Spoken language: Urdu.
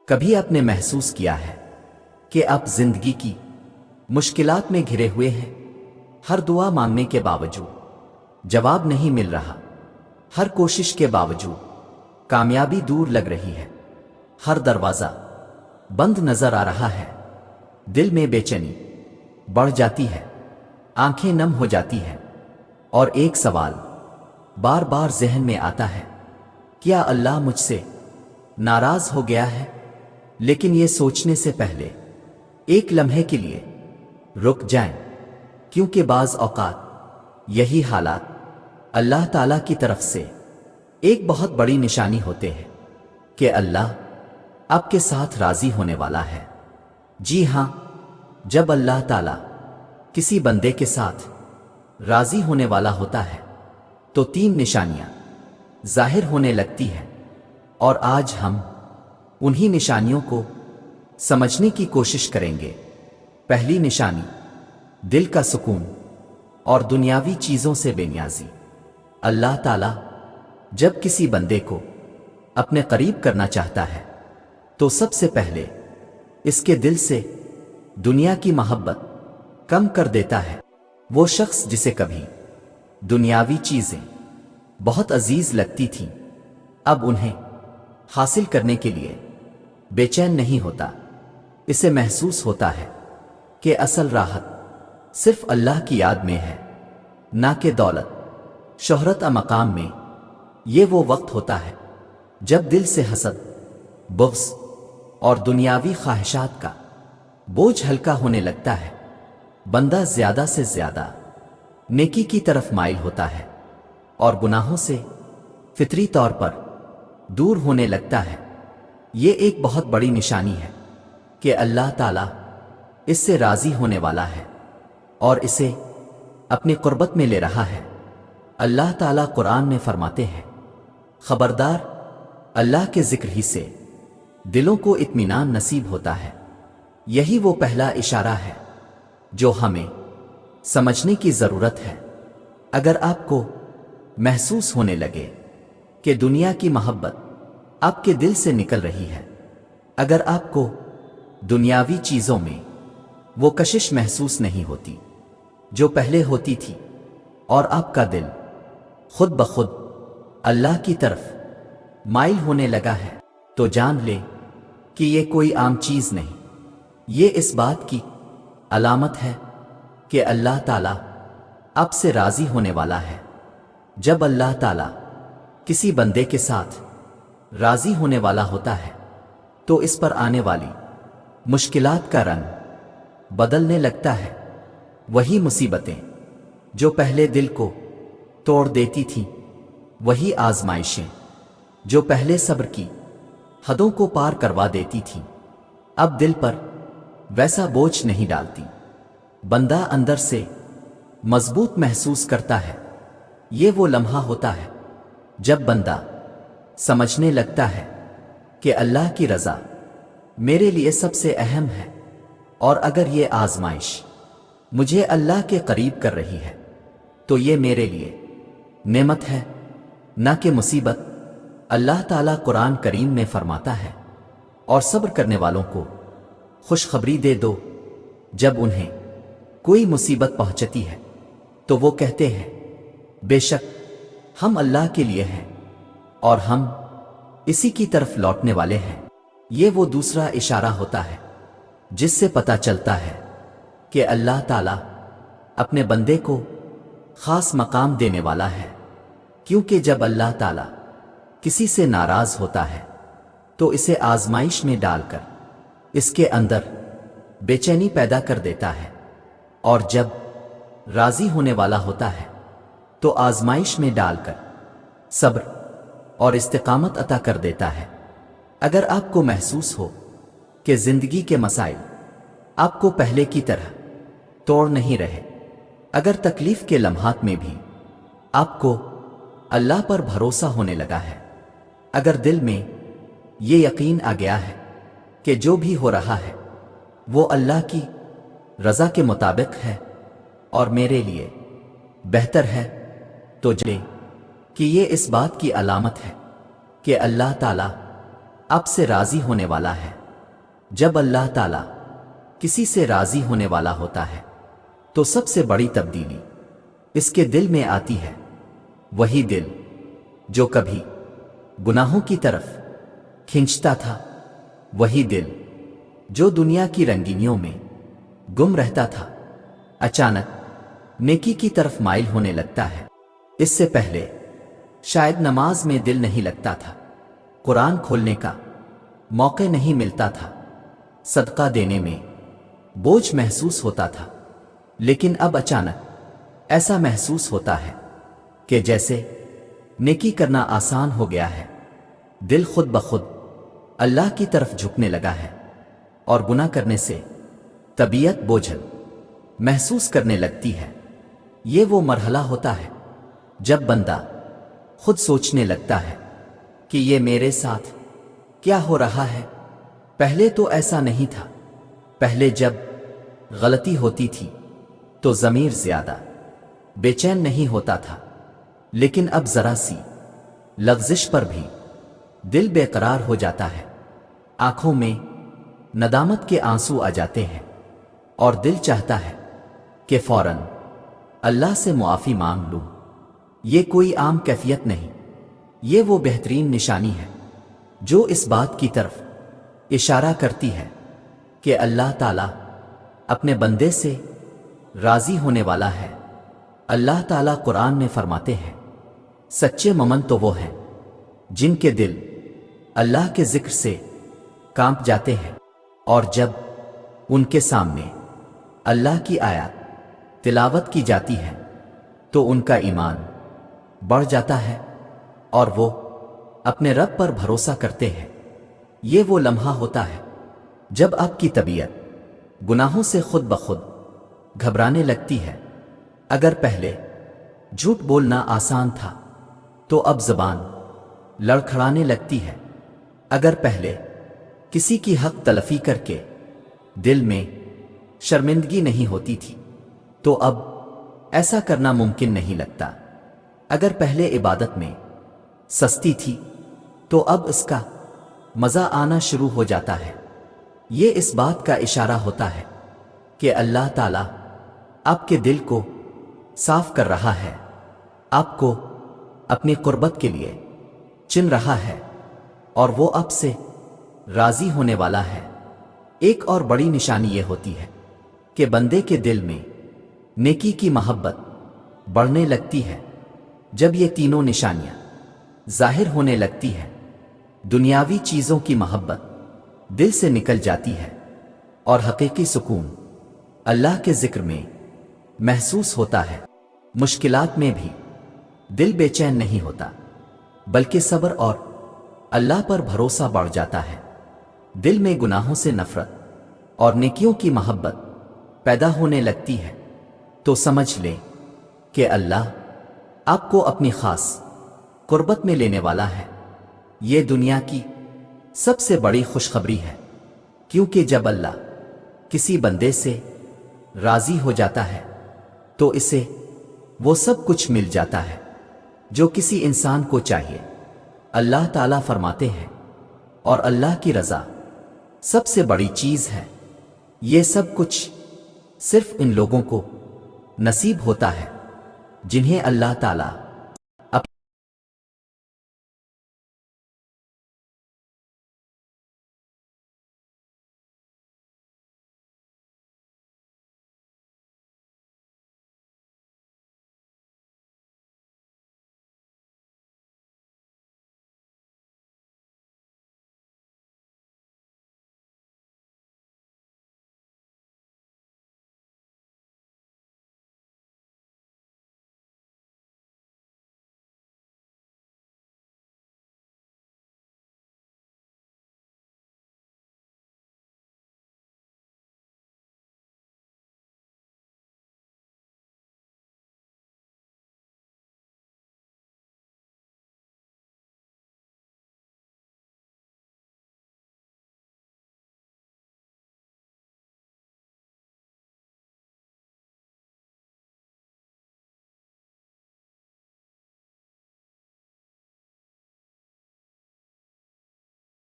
کبھی آپ نے محسوس کیا ہے کہ آپ زندگی کی مشکلات میں گھرے ہوئے ہیں؟ ہر دعا مانگنے کے باوجود جواب نہیں مل رہا، ہر کوشش کے باوجود کامیابی دور لگ رہی ہے، ہر دروازہ بند نظر آ رہا ہے، دل میں بے چینی بڑھ جاتی ہے، آنکھیں نم ہو جاتی ہیں، اور ایک سوال بار بار ذہن میں آتا ہے، کیا اللہ مجھ سے ناراض ہو گیا ہے؟ لیکن یہ سوچنے سے پہلے ایک لمحے کے لیے رک جائیں، کیونکہ بعض اوقات یہی حالات اللہ تعالیٰ کی طرف سے ایک بہت بڑی نشانی ہوتے ہیں کہ اللہ آپ کے ساتھ راضی ہونے والا ہے۔ جی ہاں، جب اللہ تعالیٰ کسی بندے کے ساتھ راضی ہونے والا ہوتا ہے تو تین نشانیاں ظاہر ہونے لگتی ہیں، اور آج ہم انہی نشانیوں کو سمجھنے کی کوشش کریں گے۔ پہلی نشانی، دل کا سکون اور دنیاوی چیزوں سے بے نیازی۔ اللہ تعالیٰ جب کسی بندے کو اپنے قریب کرنا چاہتا ہے تو سب سے پہلے اس کے دل سے دنیا کی محبت کم کر دیتا ہے۔ وہ شخص جسے کبھی دنیاوی چیزیں بہت عزیز لگتی تھیں، اب انہیں حاصل کرنے کے لیے بے چین نہیں ہوتا۔ اسے محسوس ہوتا ہے کہ اصل راحت صرف اللہ کی یاد میں ہے، نہ کہ دولت، شہرت یا مقام میں۔ یہ وہ وقت ہوتا ہے جب دل سے حسد، بغض اور دنیاوی خواہشات کا بوجھ ہلکا ہونے لگتا ہے۔ بندہ زیادہ سے زیادہ نیکی کی طرف مائل ہوتا ہے اور گناہوں سے فطری طور پر دور ہونے لگتا ہے۔ یہ ایک بہت بڑی نشانی ہے کہ اللہ تعالیٰ اس سے راضی ہونے والا ہے اور اسے اپنی قربت میں لے رہا ہے۔ اللہ تعالیٰ قرآن میں فرماتے ہیں، خبردار، اللہ کے ذکر ہی سے دلوں کو اطمینان نصیب ہوتا ہے۔ یہی وہ پہلا اشارہ ہے جو ہمیں سمجھنے کی ضرورت ہے۔ اگر آپ کو محسوس ہونے لگے کہ دنیا کی محبت آپ کے دل سے نکل رہی ہے، اگر آپ کو دنیاوی چیزوں میں وہ کشش محسوس نہیں ہوتی جو پہلے ہوتی تھی، اور آپ کا دل خود بخود اللہ کی طرف مائل ہونے لگا ہے، تو جان لے کہ یہ کوئی عام چیز نہیں، یہ اس بات کی علامت ہے کہ اللہ تعالیٰ آپ سے راضی ہونے والا ہے۔ جب اللہ تعالیٰ کسی بندے کے ساتھ راضی ہونے والا ہوتا ہے تو اس پر آنے والی مشکلات کا رنگ بدلنے لگتا ہے۔ وہی مصیبتیں جو پہلے دل کو توڑ دیتی تھیں، وہی آزمائشیں جو پہلے صبر کی حدوں کو پار کروا دیتی تھیں، اب دل پر ویسا بوجھ نہیں ڈالتی۔ بندہ اندر سے مضبوط محسوس کرتا ہے۔ یہ وہ لمحہ ہوتا ہے جب بندہ سمجھنے لگتا ہے کہ اللہ کی رضا میرے لیے سب سے اہم ہے، اور اگر یہ آزمائش مجھے اللہ کے قریب کر رہی ہے تو یہ میرے لیے نعمت ہے، نہ کہ مصیبت۔ اللہ تعالیٰ قرآن کریم میں فرماتا ہے، اور صبر کرنے والوں کو خوشخبری دے دو، جب انہیں کوئی مصیبت پہنچتی ہے تو وہ کہتے ہیں، بے شک ہم اللہ کے لیے ہیں اور ہم اسی کی طرف لوٹنے والے ہیں۔ یہ وہ دوسرا اشارہ ہوتا ہے جس سے پتہ چلتا ہے کہ اللہ تعالیٰ اپنے بندے کو خاص مقام دینے والا ہے، کیونکہ جب اللہ تعالیٰ کسی سے ناراض ہوتا ہے تو اسے آزمائش میں ڈال کر اس کے اندر بے چینی پیدا کر دیتا ہے، اور جب راضی ہونے والا ہوتا ہے تو آزمائش میں ڈال کر صبر اور استقامت عطا کر دیتا ہے۔ اگر آپ کو محسوس ہو کہ زندگی کے مسائل آپ کو پہلے کی طرح توڑ نہیں رہے، اگر تکلیف کے لمحات میں بھی آپ کو اللہ پر بھروسہ ہونے لگا ہے، اگر دل میں یہ یقین آ گیا ہے کہ جو بھی ہو رہا ہے وہ اللہ کی رضا کے مطابق ہے اور میرے لیے بہتر ہے، تو جانے کہ یہ اس بات کی علامت ہے کہ اللہ تعالیٰ آپ سے راضی ہونے والا ہے۔ جب اللہ تعالیٰ کسی سے راضی ہونے والا ہوتا ہے تو سب سے بڑی تبدیلی اس کے دل میں آتی ہے۔ وہی دل جو کبھی گناہوں کی طرف کھنچتا تھا، وہی دل جو دنیا کی رنگینیوں میں گم رہتا تھا، اچانک نیکی کی طرف مائل ہونے لگتا ہے۔ اس سے پہلے شاید نماز میں دل نہیں لگتا تھا، قرآن کھولنے کا موقع نہیں ملتا تھا، صدقہ دینے میں بوجھ محسوس ہوتا تھا، لیکن اب اچانک ایسا محسوس ہوتا ہے کہ جیسے نیکی کرنا آسان ہو گیا ہے۔ دل خود بخود اللہ کی طرف جھکنے لگا ہے اور گناہ کرنے سے طبیعت بوجھل محسوس کرنے لگتی ہے۔ یہ وہ مرحلہ ہوتا ہے جب بندہ خود سوچنے لگتا ہے کہ یہ میرے ساتھ کیا ہو رہا ہے؟ پہلے تو ایسا نہیں تھا۔ پہلے جب غلطی ہوتی تھی تو ضمیر زیادہ بے چین نہیں ہوتا تھا، لیکن اب ذرا سی لغزش پر بھی دل بے قرار ہو جاتا ہے، آنکھوں میں ندامت کے آنسو آ جاتے ہیں اور دل چاہتا ہے کہ فوراً اللہ سے معافی مانگ لوں۔ یہ کوئی عام کیفیت نہیں، یہ وہ بہترین نشانی ہے جو اس بات کی طرف اشارہ کرتی ہے کہ اللہ تعالیٰ اپنے بندے سے راضی ہونے والا ہے۔ اللہ تعالیٰ قرآن میں فرماتے ہیں، سچے مومن تو وہ ہیں جن کے دل اللہ کے ذکر سے کانپ جاتے ہیں، اور جب ان کے سامنے اللہ کی آیات تلاوت کی جاتی ہے تو ان کا ایمان بڑھ جاتا ہے اور وہ اپنے رب پر بھروسہ کرتے ہیں۔ یہ وہ لمحہ ہوتا ہے جب آپ کی طبیعت گناہوں سے خود بخود گھبرانے لگتی ہے۔ اگر پہلے جھوٹ بولنا آسان تھا تو اب زبان لڑکھڑانے لگتی ہے۔ اگر پہلے کسی کی حق تلفی کر کے دل میں شرمندگی نہیں ہوتی تھی تو اب ایسا کرنا ممکن نہیں لگتا۔ اگر پہلے عبادت میں سستی تھی تو اب اس کا مزہ آنا شروع ہو جاتا ہے۔ یہ اس بات کا اشارہ ہوتا ہے کہ اللہ تعالیٰ آپ کے دل کو صاف کر رہا ہے، آپ کو اپنی قربت کے لیے چن رہا ہے اور وہ آپ سے راضی ہونے والا ہے۔ ایک اور بڑی نشانی یہ ہوتی ہے کہ بندے کے دل میں نیکی کی محبت بڑھنے لگتی ہے۔ جب یہ تینوں نشانیاں ظاہر ہونے لگتی ہیں، دنیاوی چیزوں کی محبت دل سے نکل جاتی ہے اور حقیقی سکون اللہ کے ذکر میں محسوس ہوتا ہے۔ مشکلات میں بھی دل بے چین نہیں ہوتا، بلکہ صبر اور اللہ پر بھروسہ بڑھ جاتا ہے۔ دل میں گناہوں سے نفرت اور نیکیوں کی محبت پیدا ہونے لگتی ہے تو سمجھ لیں کہ اللہ آپ کو اپنی خاص قربت میں لینے والا ہے۔ یہ دنیا کی سب سے بڑی خوشخبری ہے، کیونکہ جب اللہ کسی بندے سے راضی ہو جاتا ہے تو اسے وہ سب کچھ مل جاتا ہے جو کسی انسان کو چاہیے۔ اللہ تعالیٰ فرماتے ہیں، اور اللہ کی رضا سب سے بڑی چیز ہے۔ یہ سب کچھ صرف ان لوگوں کو نصیب ہوتا ہے جنہیں اللہ تعالیٰ